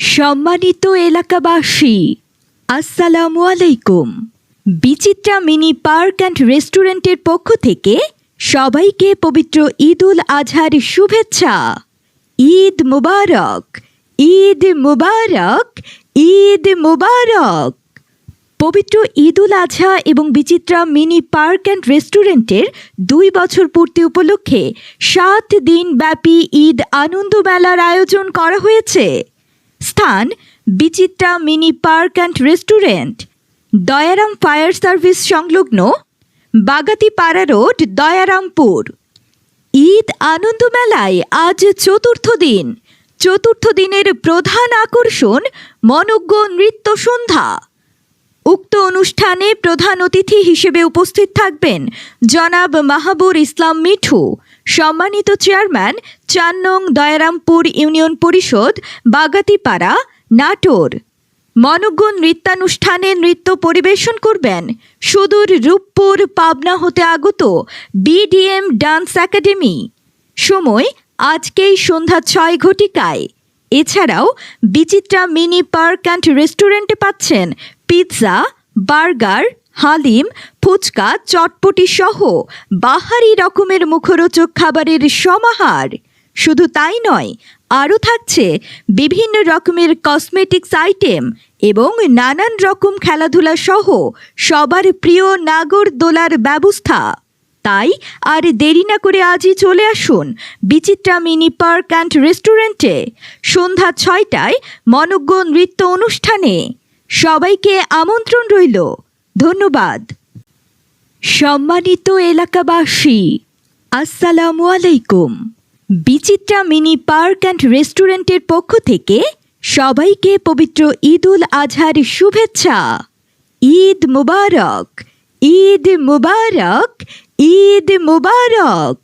সম্মানিত এলাকাবাসী, আসসালামু আলাইকুম। বিচিত্রা মিনি পার্ক অ্যান্ড রেস্টুরেন্টের পক্ষ থেকে সবাইকে পবিত্র ঈদ উল আজহার শুভেচ্ছা। ঈদ মুবারক, ঈদ মুবারক, ঈদ মুবারক। পবিত্র ঈদ উল আজহা এবং বিচিত্রা মিনি পার্ক অ্যান্ড রেস্টুরেন্টের 2 বছর পূর্তি উপলক্ষে 7 দিন ব্যাপী ঈদ আনন্দ মেলার আয়োজন করা হয়েছে। স্থান Bichitra mini park and restaurant, Dayaram fire service সংলগ্ন, বাগাতিপাড়া রোড, দয়ারামপুর। ঈদ আনন্দ মেলায় আজ চতুর্থ দিন। চতুর্থ দিনের প্রধান আকর্ষণ মনোজ্ঞ নৃত্য সন্ধ্যা। উক্ত অনুষ্ঠানে প্রধান অতিথি হিসেবে উপস্থিত থাকবেন জনাব মাহাবুর ইসলাম মিঠু, সম্মানিত চেয়ারম্যান 4 নং দয়ারামপুর ইউনিয়ন পরিষদ, বাগাতিপাড়া, নাটোর। মনোজ্ঞ নৃত্যানুষ্ঠানে নৃত্য পরিবেশন করবেন সুদূর রূপপুর, পাবনা হতে আগত বিডিএম ডান্স একাডেমি। সময় আজকেই সন্ধ্যা 6 ঘটিকায়। এছাড়াও বিচিত্রা মিনি পার্ক অ্যান্ড রেস্টুরেন্টে পাচ্ছেন পিৎজা, বার্গার, হালিম, ফুচকা, চটপটি সহ বাহারি রকমের মুখরোচক খাবারের সমাহার। শুধু তাই নয়, আরও থাকছে বিভিন্ন রকমের কসমেটিক্স আইটেম এবং নানান রকম খেলাধুলা সহ সবার প্রিয় নাগরদোলার ব্যবস্থা। তাই আর দেরি না করে আজই চলে আসুন বিচিত্রা মিনি পার্ক অ্যান্ড রেস্টুরেন্টে সন্ধ্যা 6টায় মনোজ্ঞ নৃত্য অনুষ্ঠানে। সবাইকে আমন্ত্রণ রইল। ধন্যবাদ। সম্মানিত এলাকাবাসী, আসসালামু আলাইকুম। বিচিত্রা মিনি পার্ক অ্যান্ড রেস্টুরেন্টের পক্ষ থেকে সবাইকে পবিত্র ঈদ উল আজহার শুভেচ্ছা। ঈদ মুবারক, ঈদ মুবারক, ঈদ মুবারক।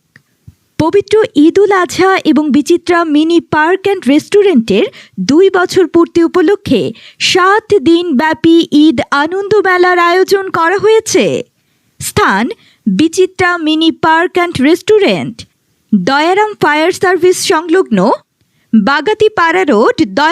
পবিত্র ঈদ উল আজহা এবং বিচিত্রা মিনি পার্ক অ্যান্ড রেস্টুরেন্টের 2 বছর পূর্তি উপলক্ষে 7 দিন ব্যাপী ঈদ আনন্দ মেলার আয়োজন করা হয়েছে। স্থান Bichitra mini park and restaurant, Dayaram fire service সংলগ্ন, বাগাতিপাড়া রোড,